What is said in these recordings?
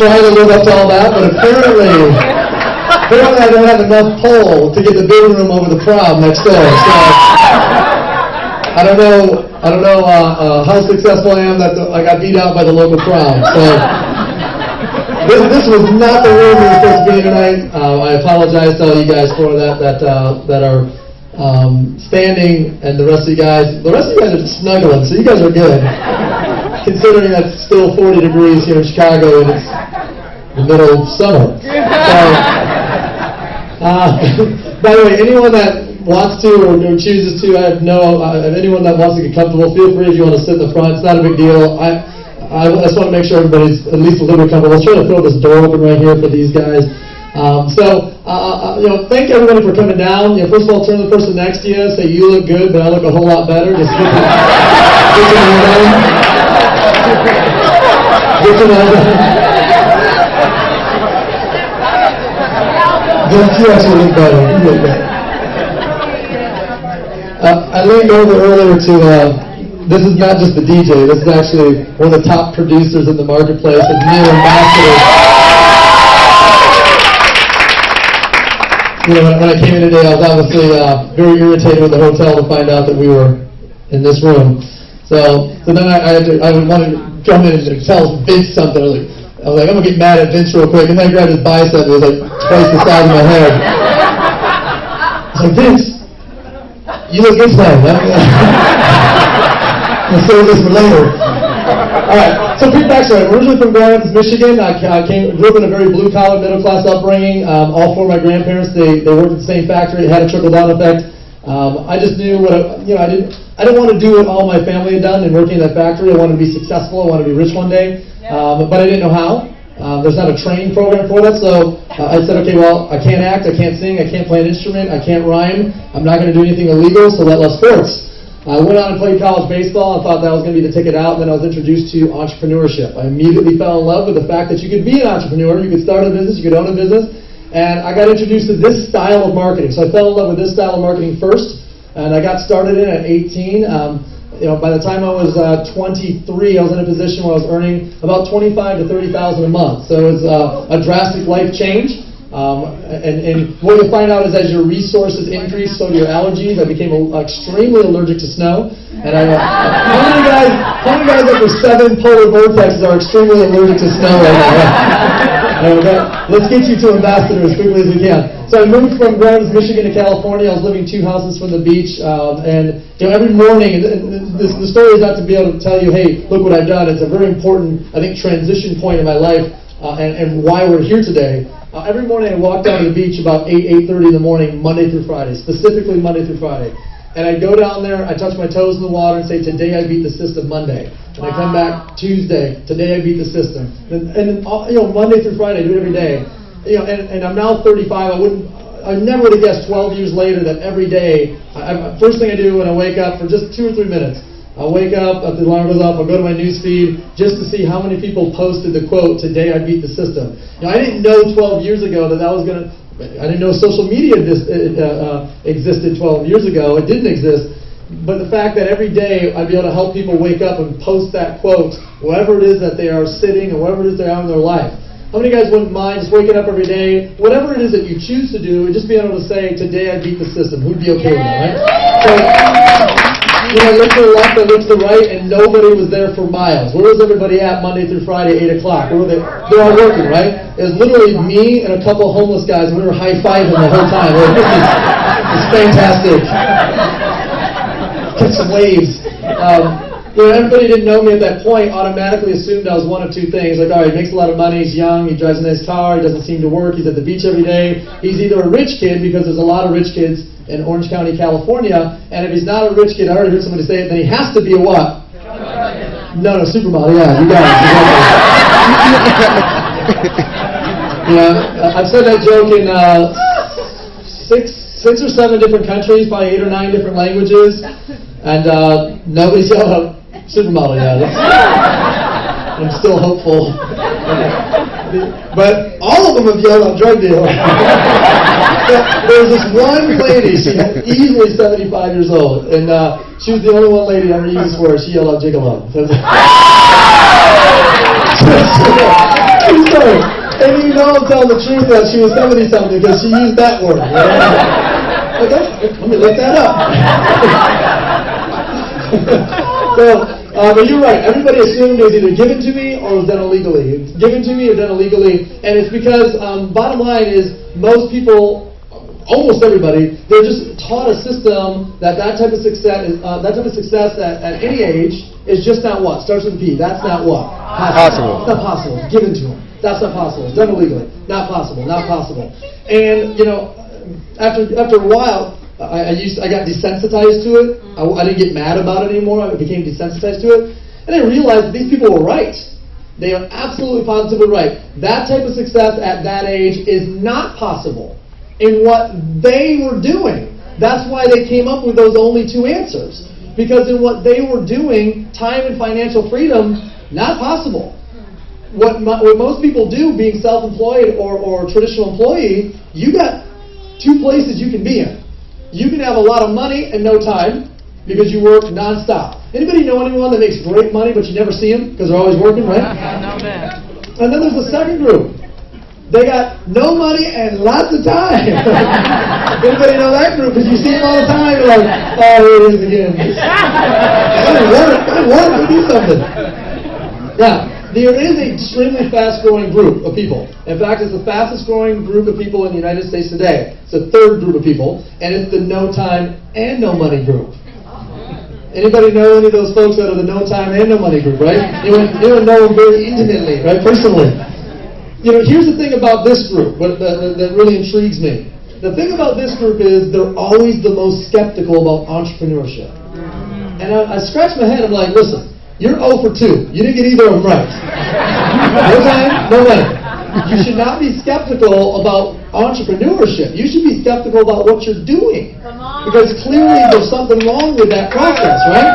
trying to live up to all that, but apparently I don't have enough pull to get the big room over the prom next door. So I don't know how successful I am that I got beat out by the local prom. So this was not the room we were supposed to be in tonight. I apologize to all you guys for that are standing, and the rest of you guys. The rest of you guys are snuggling, so you guys are good. Considering that it's still 40 degrees here in Chicago and it's the middle of summer. So, by the way, anyone that wants to or chooses to, anyone that wants to get comfortable, feel free if you want to sit in the front. It's not a big deal. I just want to make sure everybody's at least a little bit comfortable. Let's try to throw this door open right here for these guys. Thank everybody for coming down. First of all, turn to the person next to you, say you look good, but I look a whole lot better. Just get to know them. You actually look better. You look better. I leaned over earlier to, this is not just the DJ, this is actually one of the top producers in the marketplace, and new ambassador. When I came in today, I was obviously very irritated with the hotel to find out that we were in this room. So then I would want to come in and tell Vince something. I was like, I'm going to get mad at Vince real quick. And then I grabbed his bicep. It was like twice the size of my head. I was like, Vince, you look good tonight. I'll save this for later. All right, so quick backstory. I'm originally from Grand Rapids, Michigan. I grew up in a very blue-collar, middle-class upbringing. All four of my grandparents, they worked at the same factory. It had a trickle-down effect. I just knew I didn't want to do what all my family had done in working in that factory. I wanted to be successful. I wanted to be rich one day, but I didn't know how. There's not a training program for that, so I said, okay, well, I can't act, I can't sing, I can't play an instrument, I can't rhyme. I'm not going to do anything illegal, so let love sports. I went on and played college baseball and thought that was going to be the ticket out, and then I was introduced to entrepreneurship. I immediately fell in love with the fact that you could be an entrepreneur, you could start a business, you could own a business, and I got introduced to this style of marketing. So I fell in love with this style of marketing first, and I got started in at 18. By the time I was 23, I was in a position where I was earning about $25,000 to $30,000 a month. So it was a drastic life change. And what you'll find out is as your resources increase, so do your allergies. I became extremely allergic to snow. And how many guys after 7 polar vortexes are extremely allergic to snow right now? Let's get you to ambassador as quickly as we can. So I moved from Grand Rapids, Michigan to California. I was living 2 houses from the beach. And every morning, the story is not to be able to tell you, hey, look what I've done. It's a very important, I think, transition point in my life and why we're here today. Every morning I walk down to the beach about 8:30 in the morning, Monday through Friday, specifically Monday through Friday. And I go down there, I touch my toes in the water and say, today I beat the system Monday. And I come back Tuesday, today I beat the system. And then, Monday through Friday, I do it every day. And I'm now 35, I never would have guessed 12 years later that every day, first thing I do when I wake up for just 2 or 3 minutes, I'll wake up, the alarm goes off, I'll go to my news feed just to see how many people posted the quote, today I beat the system. I didn't know 12 years ago that was going to, I didn't know social media existed 12 years ago. It didn't exist. But the fact that every day I'd be able to help people wake up and post that quote, wherever it is that they are sitting or wherever it is they are in their life. How many guys wouldn't mind just waking up every day, whatever it is that you choose to do, and just being able to say, today I beat the system? Who'd be okay with that, right? So, I looked to the left, I looked to the right, and nobody was there for miles. Where was everybody at Monday through Friday, 8 o'clock? Where were they? They're all working, right? It was literally me and a couple of homeless guys, and we were high-fiving the whole time. This is fantastic. Catch some waves. Everybody didn't know me at that point, automatically assumed I was one of 2 things. Like, all right, he makes a lot of money, he's young, he drives a nice car, he doesn't seem to work, he's at the beach every day. He's either a rich kid, because there's a lot of rich kids in Orange County, California, and if he's not a rich kid, I already heard somebody say it, then he has to be a what? No, supermodel, yeah, you got it. I've said that joke in 6 or 7 different countries, probably 8 or 9 different languages, and nobody's yelled out supermodel yet. I'm still hopeful. But all of them have yelled out drug dealer. There was this one lady, she was easily 75 years old, and she was the only one lady I ever used for her. She yelled out gigolo. True story. And you know I'm telling the truth that she was 70-something because she used that word. Right? Okay, let me look that up. But you're right. Everybody assumed it was either given to me or was done illegally. It's given to me or done illegally. And it's because, bottom line is, most people, almost everybody, they're just taught a system that type of success at any age is just not what? Starts with a P. That's not what? Possible. It's not possible. It's given to them. That's not possible. It's done illegally. Not possible. Not possible. And, after a while, I got desensitized to it. I didn't get mad about it anymore. I became desensitized to it. And I realized that these people were right. They are absolutely positively right. That type of success at that age is not possible in what they were doing. That's why they came up with those only two answers. Because in what they were doing, time and financial freedom, not possible. What most people do, being self-employed or traditional employee, you got two places you can be in. You can have a lot of money and no time because you work nonstop. Anybody know anyone that makes great money but you never see them because they're always working, right? And then there's the second group. They got no money and lots of time. Anybody know that group? Because you see them all the time. You're like, oh, here it is again. I want to do something. Now, there is an extremely fast-growing group of people. In fact, it's the fastest-growing group of people in the United States today. It's the third group of people, and it's the no time and no money group. Anybody know any of those folks that are the no time and no money group, right? You know them very intimately, right? Personally. Here's the thing about this group that really intrigues me. The thing about this group is they're always the most skeptical about entrepreneurship. And I scratch my head, I'm like, listen, you're 0 for 2. You didn't get either of them right. No time, no money. You should not be skeptical about entrepreneurship. You should be skeptical about what you're doing. Because clearly there's something wrong with that process, right?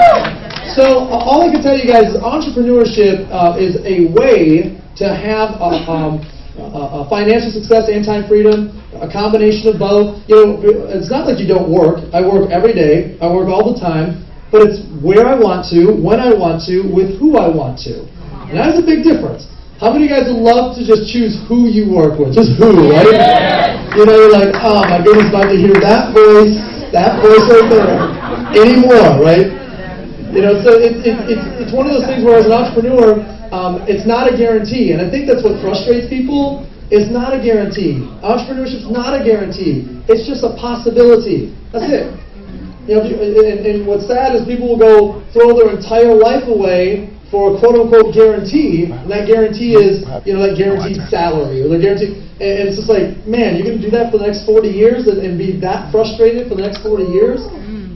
So all I can tell you guys is entrepreneurship is a way to have a financial success and time freedom, a combination of both. It's not like you don't work. I work every day. I work all the time. But it's where I want to, when I want to, with who I want to. And that's a big difference. How many of you guys would love to just choose who you work with? Just who, right? You're like, oh my goodness, about to hear that voice right there anymore, right? So it's one of those things where as an entrepreneur, it's not a guarantee. And I think that's what frustrates people. It's not a guarantee. Entrepreneurship's not a guarantee. It's just a possibility. That's it. And what's sad is people will go throw their entire life away for a quote-unquote guarantee, and that guarantee is, that guaranteed salary, or the guarantee, and it's just like, man, you're going to do that for the next 40 years and be that frustrated for the next 40 years?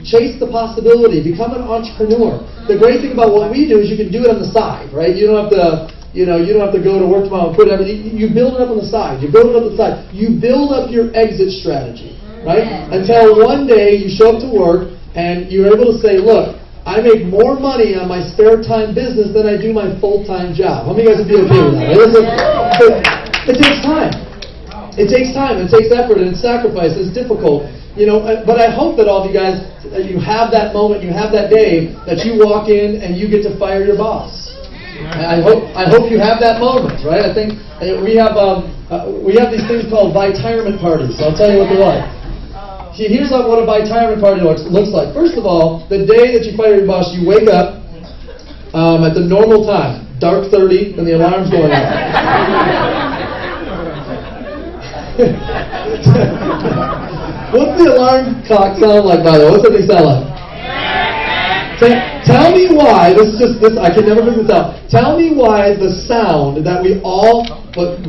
Chase the possibility. Become an entrepreneur. The great thing about what we do is you can do it on the side, right? You don't have to, you don't have to go to work tomorrow and quit everything. You build it up on the side. You build it up on the side. You build up your exit strategy. Right? Until one day you show up to work and you're able to say, look, I make more money on my spare time business than I do my full-time job. How many of you guys would be okay with that? Right? It takes time. It takes time. It takes effort and it's sacrifice. It's difficult. But I hope that all of you guys, you have that moment, you have that day that you walk in and you get to fire your boss. I hope you have that moment, right? I think we have these things called retirement parties. So I'll tell you what they're like. Here's what a retirement party looks like. First of all, the day that you fire your boss, you wake up at the normal time, dark 30, and the alarm's going off. What's the alarm clock sound like, by the way? What's that thing sound like? Tell me why, this, I can never figure this out. Tell me why the sound that we all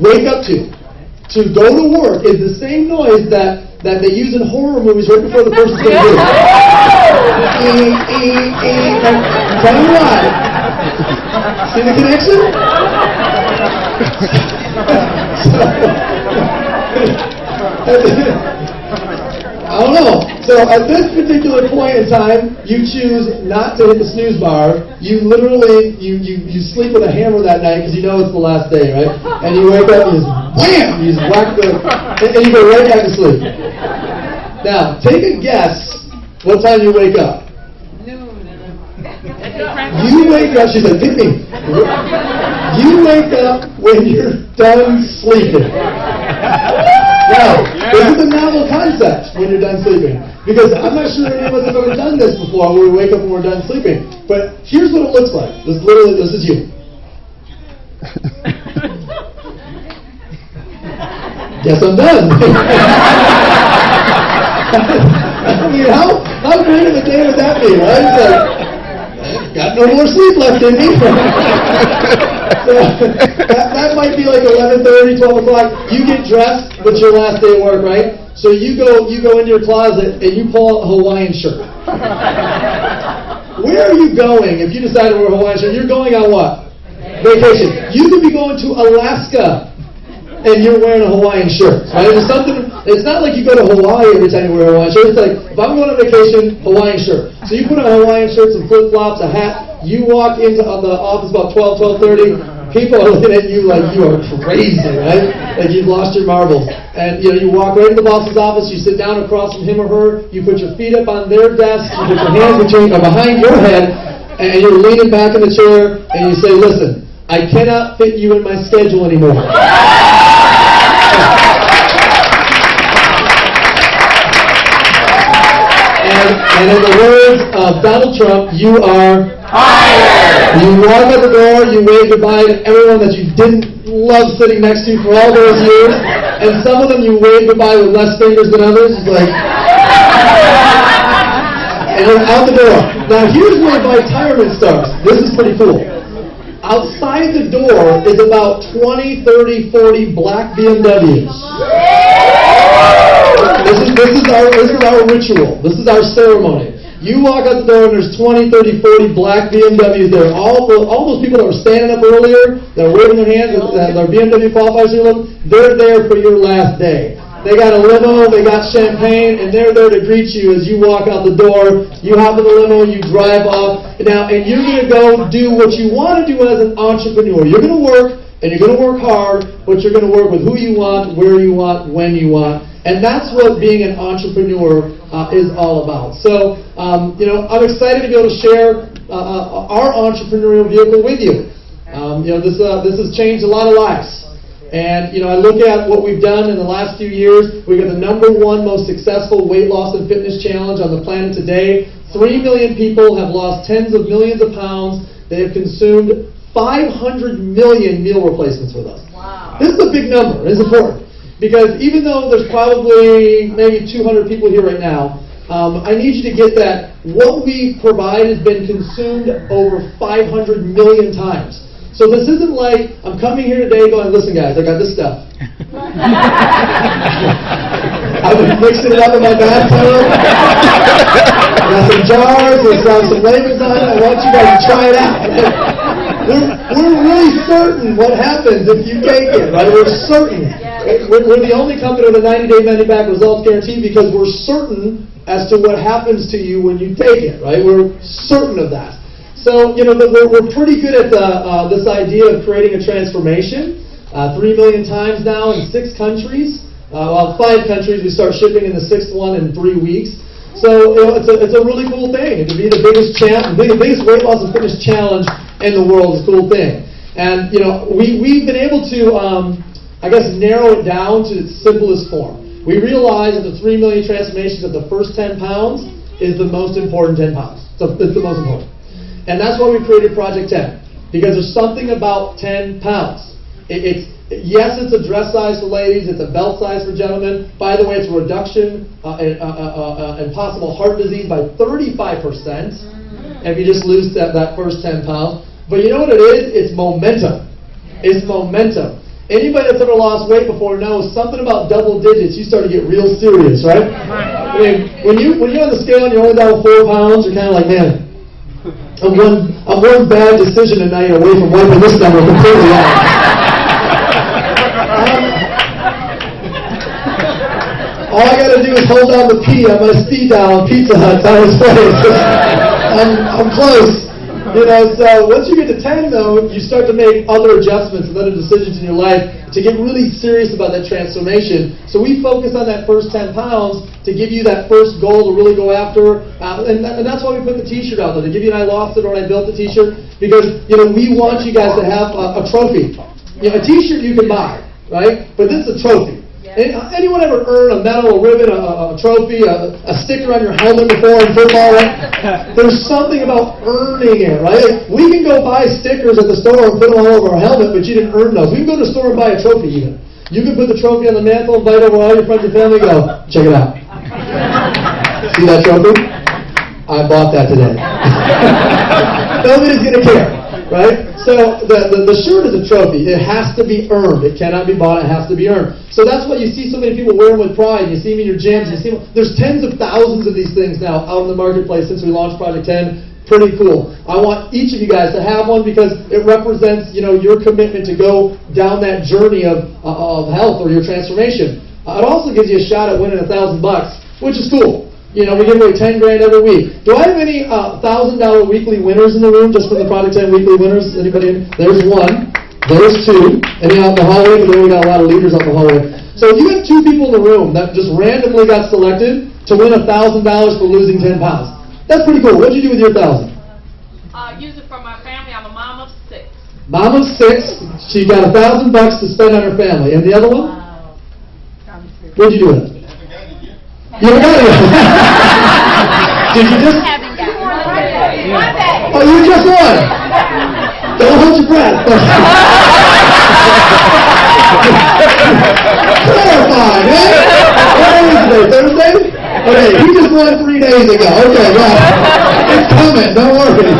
wake up to go to work is the same noise that they use in horror movies right before the person's going to do. Tell me why. See the connection? I don't know. So at this particular point in time, you choose not to hit the snooze bar. You literally, you sleep with a hammer that night because you know it's the last day, right? And you wake up and just wham! You just whack and you go right back to sleep. Now, take a guess what time you wake up. Noon. You wake up, she's like, pick me. You wake up when you're done sleeping. Now, this is a novel concept when you're done sleeping. Because I'm not sure any of us have ever done this before where we wake up when we're done sleeping. But here's what it looks like. This is you. Guess I'm done. I mean, how great of a day would that be, right? It's like, got no more sleep left in me. So, that might be like 11:30, 12 o'clock. You get dressed, it's your last day of work, right? So you go into your closet and you pull out a Hawaiian shirt. Where are you going if you decide to wear a Hawaiian shirt? You're going on what? Vacation. You could be going to Alaska and you're wearing a Hawaiian shirt, right? It's not like you go to Hawaii every time you wear a Hawaiian shirt. It's like, if I'm going on vacation, Hawaiian shirt. So you put on a Hawaiian shirt, some flip-flops, a hat. You walk into the office about 12:30. People are looking at you like you are crazy, right? Like you've lost your marbles. And you walk right into the boss's office. You sit down across from him or her. You put your feet up on their desk. You put your hands behind your head, and you're leaning back in the chair. And you say, "Listen, I cannot fit you in my schedule anymore." And in the words of Donald Trump, you are fired. You walk out the door, you wave goodbye to everyone that you didn't love sitting next to for all those years, and some of them you wave goodbye with less fingers than others. It's like, and you're out the door. Now here's where my retirement starts. This is pretty cool. Outside the door is about 20, 30, 40 black BMWs. This is our ritual. This is our ceremony. You walk out the door and there's 20, 30, 40 black BMWs there. All those people that were standing up earlier, that were waving their hands, their BMW qualifiers, they're there for your last day. They got a limo, they got champagne, and they're there to greet you as you walk out the door. You hop in the limo, you drive off. Now, and you're going to go do what you want to do as an entrepreneur. You're going to work, and you're going to work hard, but you're going to work with who you want, where you want, when you want. And that's what being an entrepreneur is all about. So, I'm excited to be able to share our entrepreneurial vehicle with you. This has changed a lot of lives. And, I look at what we've done in the last few years. We've got the #1 most successful weight loss and fitness challenge on the planet today. 3 million people have lost tens of millions of pounds. They have consumed 500 million meal replacements with us. Wow. This is a big number. It's important. Because even though there's probably maybe 200 people here right now, I need you to get that what we provide has been consumed over 500 million times. So this isn't like I'm coming here today going, listen guys, I got this stuff. I've been mixing it up in my bathtub. I got some jars, there's some labels on it. I want you guys to try it out. We're really certain what happens if you take it, right? We're certain. We're the only company with a 90-day money-back results guarantee because we're certain as to what happens to you when you take it, right? We're certain of that. So, we're pretty good at this idea of creating a transformation. 3 million times now in 6 countries. 5 countries. We start shipping in the 6th one in 3 weeks. So, it's a really cool thing. And to be the biggest weight loss and fitness challenge in the world is a cool thing. And, we've been able to, narrow it down to its simplest form. We realize that the 3 million transformations of the first 10 pounds is the most important 10 pounds. So it's the most important. And that's why we created Project 10. Because there's something about 10 pounds. It's a dress size for ladies. It's a belt size for gentlemen. By the way, it's a reduction in possible heart disease by 35% if you just lose that first 10 pounds. But you know what it is? It's momentum. It's momentum. Anybody that's ever lost weight before knows something about double digits, you start to get real serious, right? I mean, when you're on the scale and you're only down 4 pounds, you're kind of like, man, I'm one bad decision tonight away from wiping this number completely out. All I got to do is hold down the P on my speed dial on Pizza Hut down his place. I'm close. So once you get to 10, though, you start to make other adjustments and other decisions in your life to get really serious about that transformation. So we focus on that first 10 pounds to give you that first goal to really go after. And that's why we put the t-shirt out there, to give you an I lost it or I built the t-shirt, because we want you guys to have a trophy. A t-shirt you can buy, right? But this is a trophy. Anyone ever earn a medal, a ribbon, a trophy, a sticker on your helmet before in football? Right? There's something about earning it, right? Like, we can go buy stickers at the store and put them all over our helmet, but you didn't earn those. We can go to the store and buy a trophy even. You can put the trophy on the mantle, invite over all your friends and family, and go, check it out. See that trophy? I bought that today. Nobody's going to care. Right? So the shirt is a trophy. It has to be earned. It cannot be bought. It has to be earned. So that's why you see so many people wear them with pride. You see them in your gyms. You see them. There's tens of thousands of these things now out in the marketplace since we launched Project 10. Pretty cool. I want each of you guys to have one because it represents, your commitment to go down that journey of health or your transformation. It also gives you a shot at winning $1,000, which is cool. We give away $10,000 every week. Do I have any $1,000 weekly winners in the room, just from the Project 10 weekly winners? Anybody? There's one. There's two. Any out in the hallway? But then we got a lot of leaders out in the hallway. So if you have two people in the room that just randomly got selected to win $1,000 for losing 10 pounds, that's pretty cool. What'd you do with your 1,000? Use it for my family. I'm a mom of 6. Mom of 6. She got $1,000 to spend on her family. And the other one? What'd you do with it? You haven't got it yet. Did you just? Oh, you just won. Don't hold your breath. Clarify, eh? What is today? Thursday? Okay, you just won 3 days ago. Okay, well, it's coming. Don't worry.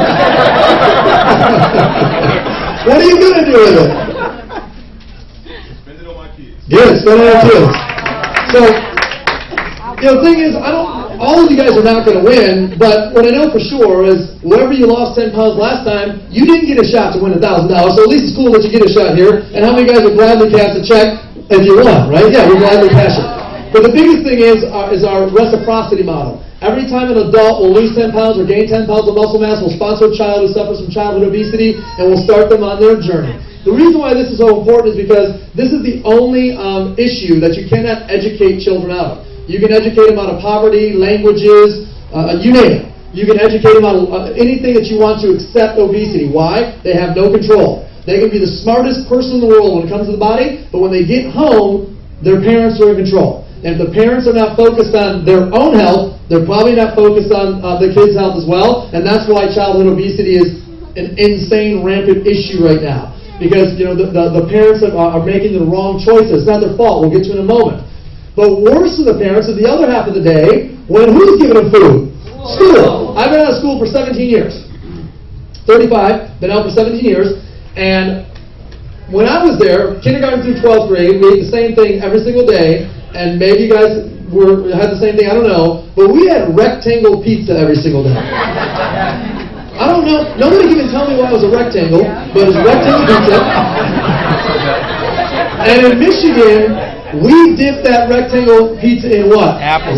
What are you going to do with it? Spend it on my kids. Good, spend it on kids. So, the thing is, all of you guys are not going to win, but what I know for sure is whoever you lost 10 pounds last time, you didn't get a shot to win $1,000, so at least it's cool that you get a shot here. And how many guys would gladly cash the check if you won, right? Yeah, we'd gladly cash it. But the biggest thing is our reciprocity model. Every time an adult will lose 10 pounds or gain 10 pounds of muscle mass, we'll sponsor a child who suffers from childhood obesity, and we'll start them on their journey. The reason why this is so important is because this is the only issue that you cannot educate children out of. You can educate them out of poverty, languages, you name it. You can educate them on anything that you want to accept obesity. Why? They have no control. They can be the smartest person in the world when it comes to the body, but when they get home, their parents are in control. And if the parents are not focused on their own health, they're probably not focused on the kids' health as well. And that's why childhood obesity is an insane, rampant issue right now. Because the parents are making the wrong choices. It's not their fault. We'll get to in a moment. But worse for the parents is the other half of the day when who's giving them food? School. I've been out of school for 17 years. 35, been out for 17 years. And when I was there, kindergarten through 12th grade, we ate the same thing every single day. And maybe you guys had the same thing, I don't know. But we had rectangle pizza every single day. I don't know. Nobody can even tell me why it was a rectangle, but it was rectangle pizza. And in Michigan, we dipped that rectangle pizza in what? Ranch.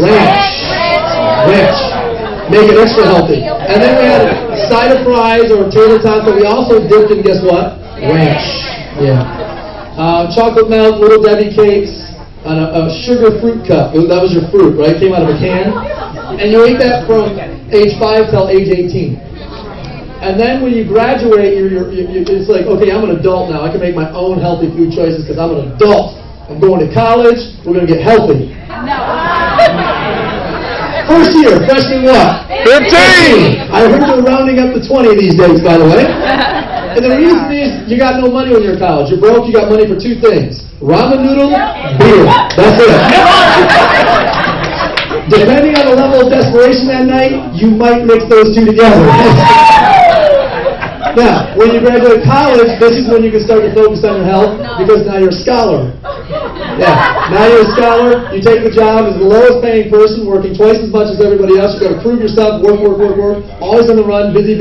Make it extra healthy. And then we had a side of fries or tater tots that we also dipped in, guess what? Ranch. Yeah. Chocolate melt, Little Debbie cakes, and a sugar fruit cup. That was your fruit, right? Came out of a can. And you ate that from age 5 till age 18. And then when you graduate, it's like, okay, I'm an adult now. I can make my own healthy food choices because I'm an adult. I'm going to college. We're going to get healthy. No. First year, freshman what? 15! I heard you're rounding up to 20 these days, by the way. And the reason is you got no money when you're in college. You're broke. You got money for 2 things. Ramen noodle, beer. That's it. Depending on the level of desperation that night, you might mix those 2 together. Now, when you graduate college, this is when you can start to focus on your health because now you're a scholar. Yeah, now you're a scholar. You take the job as the lowest paying person, working twice as much as everybody else. You've got to prove yourself, work. Always on the run, busy.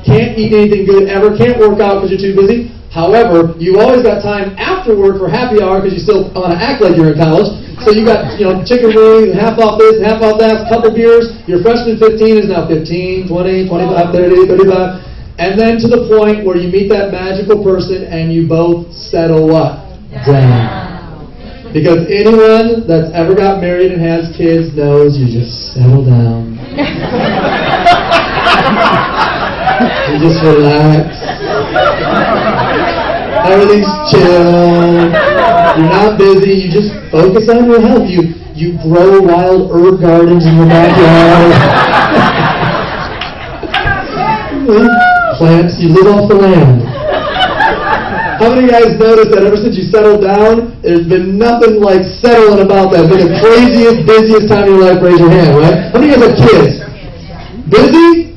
Can't eat anything good ever. Can't work out because you're too busy. However, you've always got time after work for happy hour because you still want to act like you're in college. So you got, chicken wings, half off this, half off that, a couple beers. Your freshman 15 is now 15, 20, 25, 30, 35. And then to the point where you meet that magical person and you both settle what? down. Because anyone that's ever got married and has kids knows you just settle down. You just relax. Everything's chill. You're not busy. You just focus on your health. You grow wild herb gardens in your backyard. Plants. You live off the land. How many of you guys noticed that ever since you settled down, there's been nothing like settling about that? It's been the craziest, busiest time of your life. Raise your hand, right? How many of you guys have kids? Busy?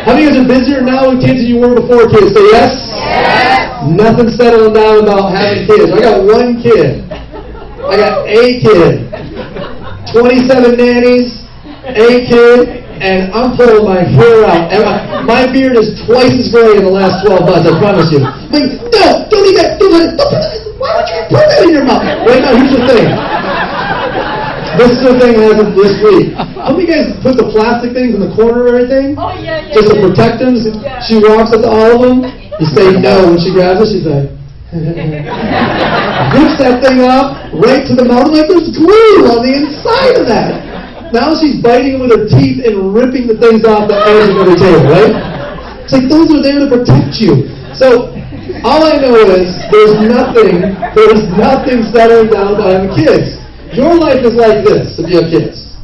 How many of you guys are busier now with kids than you were before kids? Say yes? Yes. Nothing settling down about having kids. I got one kid. I got a kid. 27 nannies, a kid, and I'm pulling my hair out. And my beard is twice as gray in the last 12 months, I promise you. I'm like, no, don't eat that. Don't put that. Why would you put that in your mouth? Right now, here's the thing. This is the thing that happened this week. How many of you guys put the plastic things in the corner of everything? Oh, yeah. Just to protect them? Yeah. She walks up to all of them. You say no. When she grabs it, she's like, rips that thing up right to the mouth. Like there's glue on the inside of that. Now she's biting with her teeth and ripping the things off the edge of the table, right? It's like those are there to protect you. So all I know is there's nothing settling down by having kids. Your life is like this if you have kids.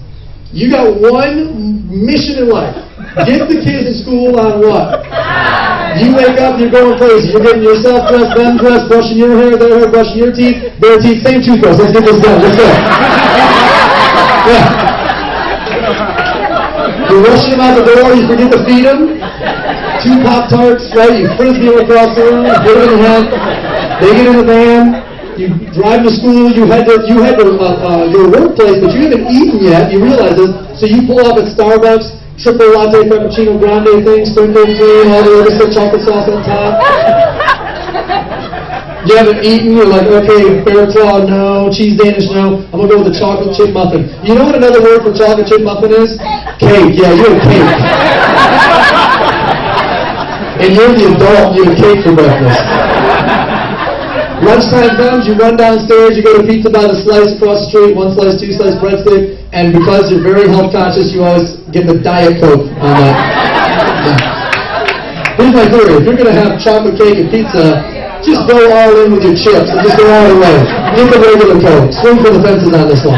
You got one mission in life. Get the kids in school on what? You wake up, you're going crazy. You're getting yourself dressed, them dressed, brushing your hair, their hair, brushing your teeth, their teeth, same toothbrush. Let's get this done. Let's go. Yeah. You're rushing them out the door, you forget to feed them. 2 Pop-Tarts, right? You frisbee them across the room, put them in the hand. They get in the van. You drive to school. You head to your workplace, but you haven't eaten yet. You realize it. So you pull up at Starbucks, triple latte, frappuccino, grande thing, sprinkled cream, all the other stuff, chocolate sauce on top. You haven't eaten, you're like, okay, bear claw, no, cheese Danish, no. I'm going to go with the chocolate chip muffin. You know what another word for chocolate chip muffin is? Cake. Yeah, you're a cake. And you're the adult, you have cake for breakfast. Lunchtime comes, you run downstairs, you go to Pizza by the Slice across the street, 1 slice, 2 slice breadstick, and because you're very health conscious, you always get the Diet Coke on that. Yeah. Here's my theory. If you're going to have chocolate cake and pizza, just go all in with your chips and just go all the way. Get the regular Coke. Swing for the fences on this one.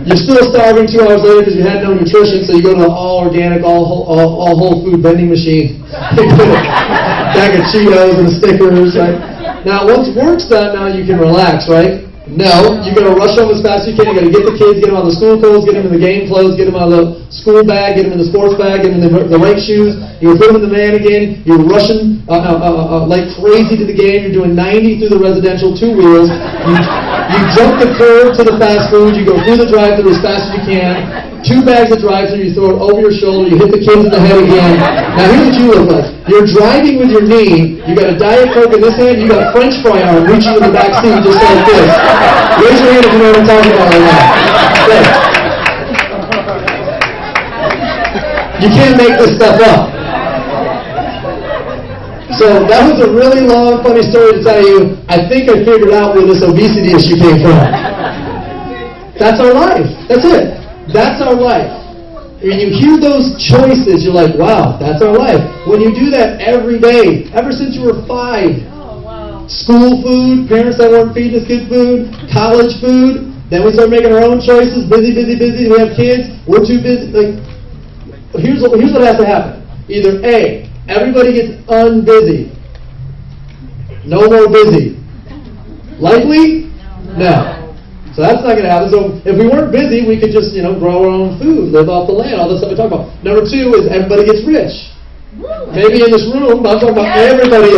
You're still starving 2 hours later because you had no nutrition, so you go to an all-organic, all whole food vending machine. You get a bag of Cheetos and stickers, right? Now, once work's done, now you can relax, right? No, you got to rush home as fast as you can. You got to get the kids, get them out of the school clothes, get them in the game clothes, get them out of the school bag, get them in the sports bag, get them in the right shoes. You put them in the van again. You're rushing like crazy to the game. You're doing 90 through the residential 2 wheels. You jump the curb to the fast food. You go through the drive-thru as fast as you can. 2 bags of drive-thru. You throw it over your shoulder. You hit the kids in the head again. Now here's what you look like. You're driving with your knee. You got a Diet Coke in this hand. You got a French fry arm reaching in the back seat just like this. Raise your hand if you know what I'm talking about right now. Okay. You can't make this stuff up. So that was a really long, funny story to tell you. I think I figured out where this obesity issue came from. That's our life. That's it. That's our life. When you hear those choices, you're like, wow, that's our life. When you do that every day, ever since you were 5, school food, parents that weren't feeding us good food, college food, then we start making our own choices, busy, we have kids, we're too busy. Like, here's what has to happen. Either A, everybody gets unbusy. No more busy. Likely? No. So that's not going to happen. So if we weren't busy, we could just, grow our own food, live off the land, all this stuff we talk about. Number 2 is everybody gets rich. Maybe in this room, I'm talking about everybody.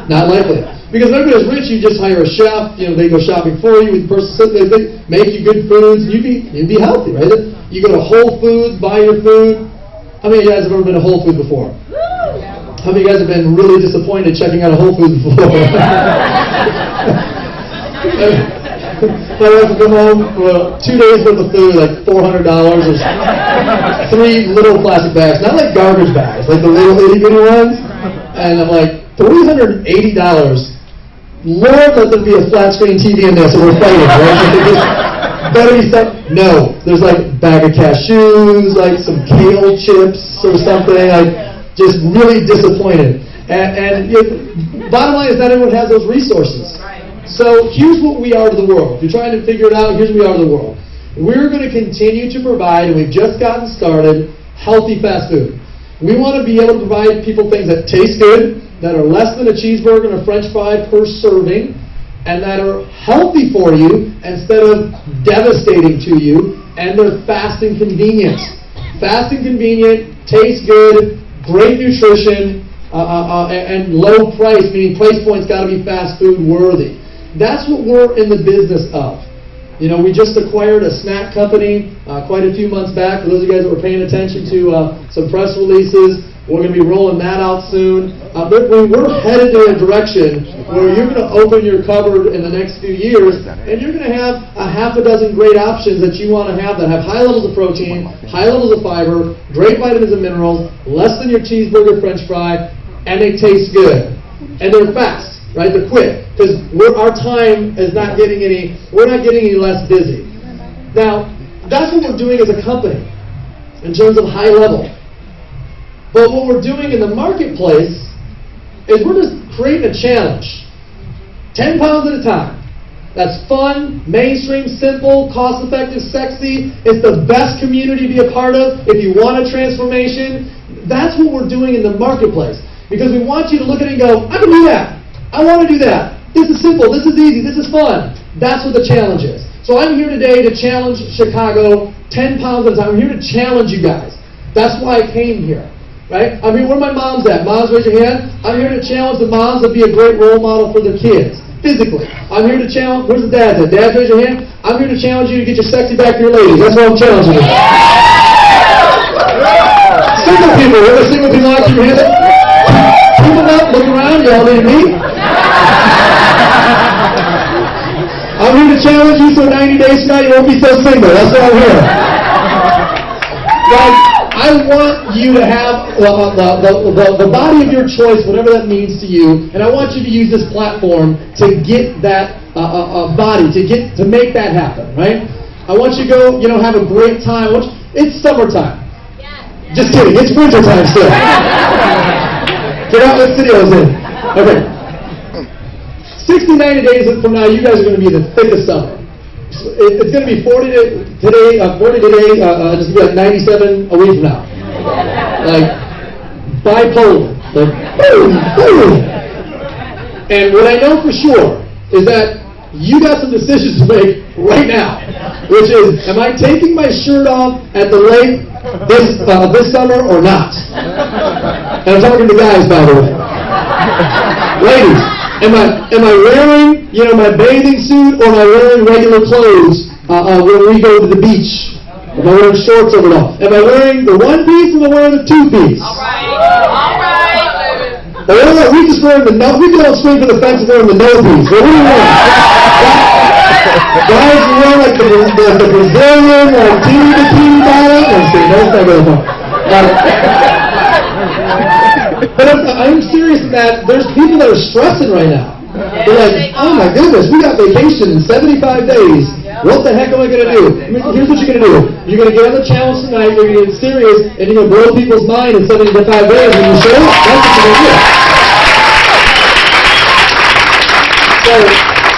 Not likely. Because if everybody's rich, you just hire a chef, they go shopping for you, they make you good foods, you'd be healthy, right? You go to Whole Foods, buy your food. How many of you guys have ever been to Whole Foods before? How many of you guys have been really disappointed checking out a Whole Foods before? My wife would come home for 2 days worth of food, like $400. There's 3 little plastic bags, not like garbage bags, like the little itty bitty ones. And I'm like, $380 Lord, let there be a flat screen TV in this, and we're fighting, right? Better be stuff. No, there's like a bag of cashews, like some kale chips or something. Like, just really disappointed. And bottom line is not everyone has those resources. So here's what we are to the world. If you're trying to figure it out, here's what we are to the world. We're going to continue to provide, and we've just gotten started, healthy fast food. We want to be able to provide people things that taste good, that are less than a cheeseburger and a french fry per serving, and that are healthy for you instead of devastating to you, and they're fast and convenient. Fast and convenient, taste good, great nutrition, and low price, meaning price point's got to be fast food worthy. That's what we're in the business of. You know, we just acquired a snack company quite a few months back. For those of you guys that were paying attention to some press releases, we're going to be rolling that out soon. We're headed in a direction where you're going to open your cupboard in the next few years, and you're going to have a half a dozen great options that you want to have that have high levels of protein, high levels of fiber, great vitamins and minerals, less than your cheeseburger, french fry, and they taste good. And they're fast, right? They're quick, because our time is not getting we're not getting any less busy. Now, that's what we're doing as a company in terms of high level. But what we're doing in the marketplace is we're just creating a challenge. 10 pounds at a time. That's fun, mainstream, simple, cost-effective, sexy. It's the best community to be a part of. If you want a transformation, that's what we're doing in the marketplace. Because we want you to look at it and go, I can do that. I want to do that. This is simple. This is easy. This is fun. That's what the challenge is. So I'm here today to challenge Chicago 10 pounds at a time. I'm here to challenge you guys. That's why I came here. Right? I mean, where my moms at? Moms, raise your hand. I'm here to challenge the moms to be a great role model for their kids, physically. I'm here to challenge, where's the dads at? Dads, raise your hand. I'm here to challenge you to get your sexy back to your ladies. That's what I'm challenging you. Single people, where the single people are, keep your hands up. Keep them up, look around, y'all need to meet. I'm here to challenge you so 90 days from now you won't be so single. That's why I'm here. Guys, I want you to have the body of your choice, whatever that means to you, and I want you to use this platform to get that body, to make that happen, right? I want you to go, have a great time. It's summertime. Just kidding, it's wintertime still. Get out what city I was in. Okay. 60, 90 days from now, you guys are going to be in the thick of summer. It's going to be 40 today, just be like 97 a week from now. Like, bipolar. Like, boom, boom. And what I know for sure is that you got some decisions to make right now, which is, am I taking my shirt off at the lake this summer or not? And I'm talking to guys, by the way. Ladies. Am I wearing, my bathing suit, or am I wearing regular clothes when we go to the beach? Am I wearing shorts over it all? Am I wearing the one piece, or am I wearing the two piece? All right. Or we just wearing we can all swing for the fence wearing the no piece. What do you want? Guys wear like the Brazilian, teeny bikini bottom. I'm saying that's not really fun. But I'm serious in that there's people that are stressing right now. They're like, oh my goodness, we got vacation in 75 days. What the heck am I going to do? Here's what you're going to do. You're going to get on the challenge tonight, you're going to get serious, and you're going to blow people's mind in 75 days when you show up. That's what you're going to do. So,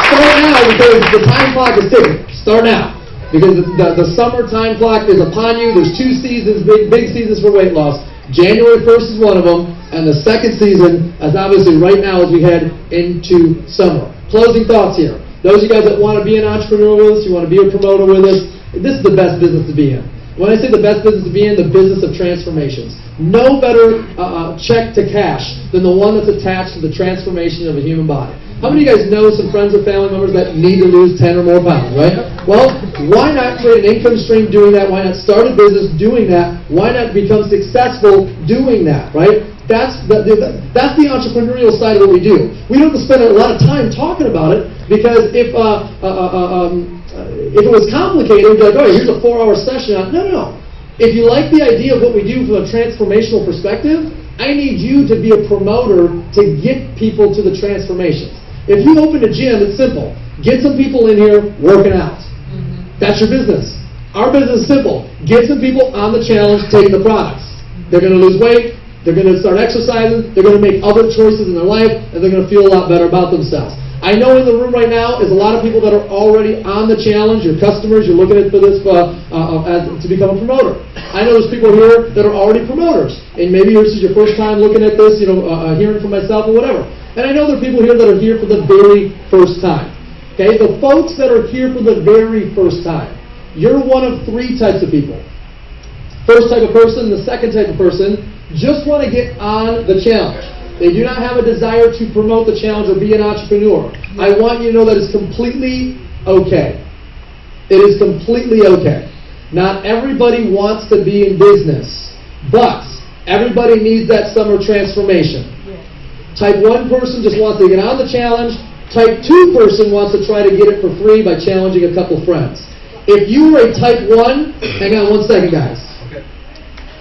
start now because the time clock is ticking. Start now. Because the summer time clock is upon you. There's 2 seasons, big seasons for weight loss. January 1st is one of them, and the second season is obviously right now as we head into summer. Closing thoughts here. Those of you guys that want to be an entrepreneur with us, you want to be a promoter with us, this is the best business to be in. When I say the best business to be in, the business of transformations. No better check to cash than the one that's attached to the transformation of a human body. How many of you guys know some friends or family members that need to lose 10 or more pounds, right? Well, why not create an income stream doing that? Why not start a business doing that? Why not become successful doing that, right? That's the entrepreneurial side of what we do. We don't have to spend a lot of time talking about it because if it was complicated, we'd be like, oh, here's a 4-hour session. No. If you like the idea of what we do from a transformational perspective, I need you to be a promoter to get people to the transformations. If you open a gym, it's simple. Get some people in here working out. That's your business. Our business is simple. Get some people on the challenge, taking the products. They're going to lose weight. They're going to start exercising. They're going to make other choices in their life, and they're going to feel a lot better about themselves. I know in the room right now is a lot of people that are already on the challenge. Your customers, you're looking at for this to become a promoter. I know there's people here that are already promoters, and maybe this is your first time looking at this, hearing from myself or whatever. And I know there are people here that are here for the very first time. Okay, the folks that are here for the very first time, you're one of three types of people. First type of person, the second type of person, just want to get on the challenge. They do not have a desire to promote the challenge or be an entrepreneur. I want you to know that it's completely okay. It is completely okay. Not everybody wants to be in business, but everybody needs that summer transformation. Type 1 person just wants to get on the challenge. Type 2 person wants to try to get it for free by challenging a couple friends. If you are a type 1, hang on 1 second, guys.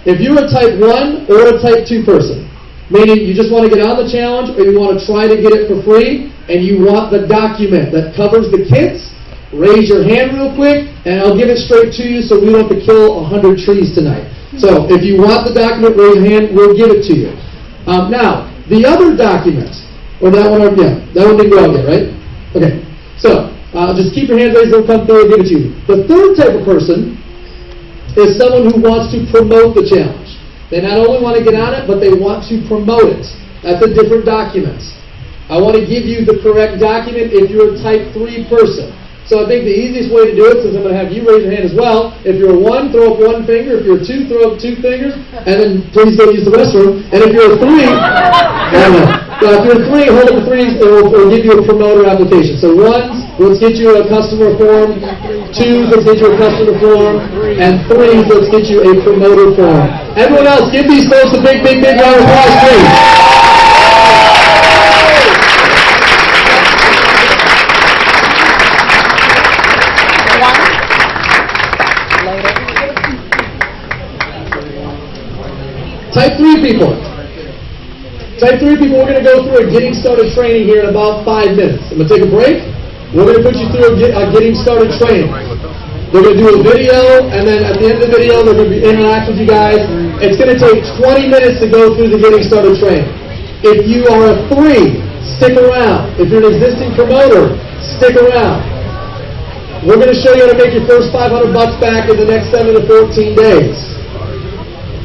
If you're a type 1 or a type 2 person, meaning you just want to get on the challenge or you want to try to get it for free and you want the document that covers the kits, raise your hand real quick and I'll give it straight to you so we don't have to kill 100 trees tonight. So if you want the document, raise your hand, we'll give it to you. Now, the other document, or that one, that one didn't go out yet, right? Okay, so just keep your hand raised, they'll come through and give it to you. The third type of person is someone who wants to promote the challenge. They not only want to get on it, but they want to promote it. That's a different document. I want to give you the correct document if you're a type 3 person. So I think the easiest way to do it, since I'm going to have you raise your hand as well, if you're a 1, throw up 1 finger. If you're a 2, throw up 2 fingers. And then please go use the restroom. And if you're a 3, if you're a 3, hold up the 3s and we'll give you a promoter application. So 1s, let's get you a customer form. 2s, let's get you a customer form. And 3s, let's get you a promoter form. Everyone else, give these folks a big, big, big round of applause, please. Type 3 people. Type 3 people, we're going to go through a getting started training here in about 5 minutes. I'm going to take a break. We're going to put you through a getting started training. They're going to do a video, and then at the end of the video, they're going to interact with you guys. It's going to take 20 minutes to go through the getting started training. If you are a 3, stick around. If you're an existing promoter, stick around. We're going to show you how to make your first $500 back in the next 7 to 14 days.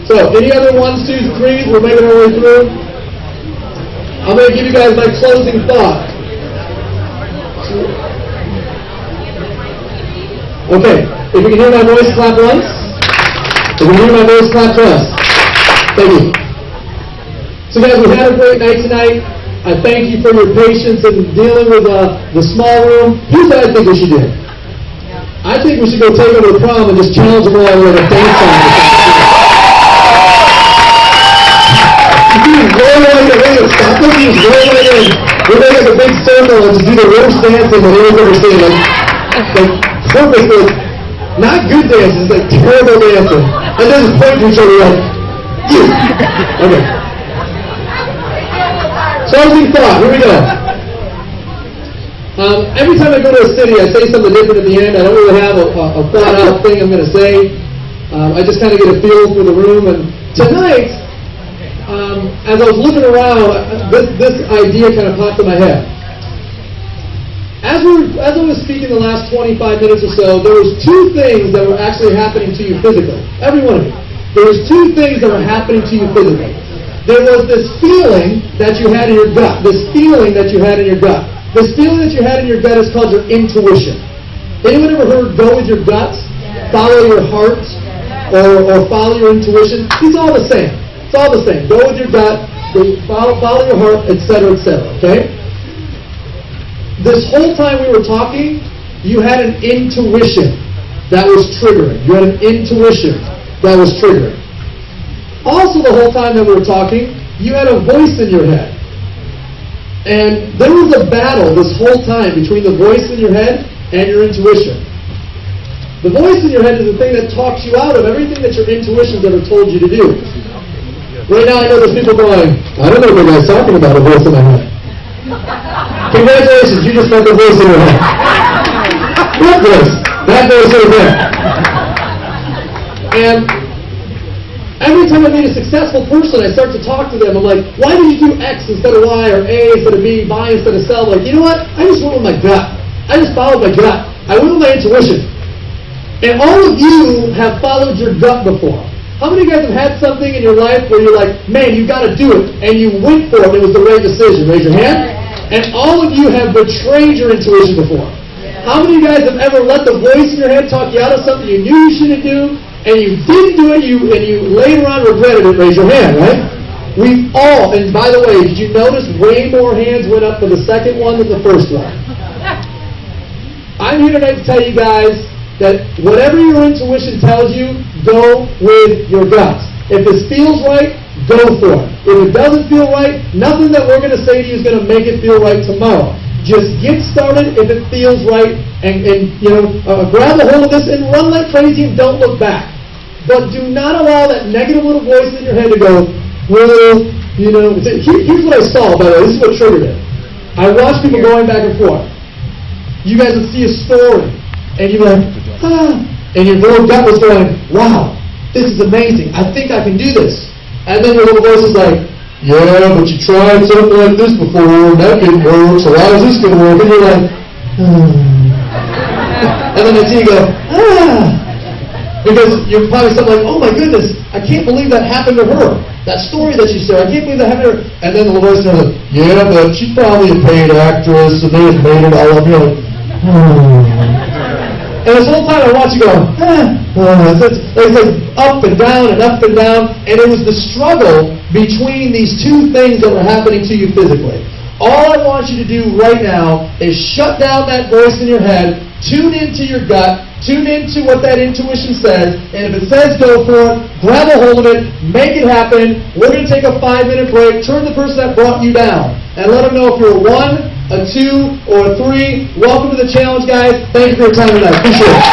So, any other 1s, 2s, 3s? We're making our way through. I'm going to give you guys my closing thought. Okay, if you can hear my voice, clap once. If you can hear my voice, clap twice. Thank you. So guys, we had a great night tonight. I thank you for your patience in dealing with the small room. Here's what I think we should do. I think we should go take over the prom and just challenge them all with a dance song. Stop looking, roll right in. We're going to have a big circle and just do the worst dancing that anyone's ever seen. Like purposeless, not good dances, like terrible dancing. And then just point to each other like, you. Okay. Closing thought, here we go. Every time I go to a city, I say something different at the end. I don't really have a thought out thing I'm going to say. I just kind of get a feel for the room. And tonight, as I was looking around, this idea kind of popped in my head. As I was speaking the last 25 minutes or so, there was 2 things that were actually happening to you physically. Every one of you. There was 2 things that were happening to you physically. There was this feeling that you had in your gut. This feeling that you had in your gut. This feeling that you had in your gut is called your intuition. Anyone ever heard go with your gut? Follow your heart? Or follow your intuition? It's all the same. It's all the same. Go with your gut, follow your heart, etc., etc., okay? This whole time we were talking, you had an intuition that was triggering. You had an intuition that was triggering. Also, the whole time that we were talking, you had a voice in your head. And there was a battle this whole time between the voice in your head and your intuition. The voice in your head is the thing that talks you out of everything that your intuition's ever told you to do. Right now I know there's people going, I don't know what the guy's talking about, a voice in my head. Congratulations, you just met the voice in your head. What voice? That voice right there. And every time I meet a successful person, I start to talk to them. I'm like, why did you do X instead of Y, or A instead of B, buy instead of sell? Like, you know what? I just went with my gut. I just followed my gut. I went with my intuition. And all of you have followed your gut before. How many of you guys have had something in your life where you're like, man, you got to do it, and you went for it, and it was the right decision? Raise your hand. And all of you have betrayed your intuition before. How many of you guys have ever let the voice in your head talk you out of something you knew you shouldn't do, and you didn't do it, and you later on regretted it? Raise your hand, right? We've all, and by the way, did you notice way more hands went up for the second one than the first one? I'm here tonight to tell you guys that whatever your intuition tells you, go with your guts. If this feels right, go for it. If it doesn't feel right, nothing that we're going to say to you is going to make it feel right tomorrow. Just get started if it feels right, and grab a hold of this and run like crazy and don't look back. But do not allow that negative little voice in your head to go, well, here's what I saw, by the way. This is what triggered it. I watched people going back and forth. You guys would see a story, and you'd be like, and your little gut was going, wow, this is amazing. I think I can do this. And then your little voice is like, yeah, but you tried something like this before, and that didn't work, so how is this going to work? And you're like, and then you go, because you're probably something like, oh my goodness, I can't believe that happened to her. That story that she shared, I can't believe that happened to her. And then the little voice goes, yeah, but she's probably a paid actress, and they just made it all up. You're like, and this whole time I watch you go, it's like up and down and up and down, and it was the struggle between these two things that were happening to you physically. All I want you to do right now is shut down that voice in your head, tune into your gut, tune into what that intuition says, and if it says go for it, grab a hold of it, make it happen. We're going to take a 5-minute break, turn the person that brought you down, and let them know if you're a 1, a 2, or a 3. Welcome to the challenge, guys. Thank you for your time tonight. Appreciate it.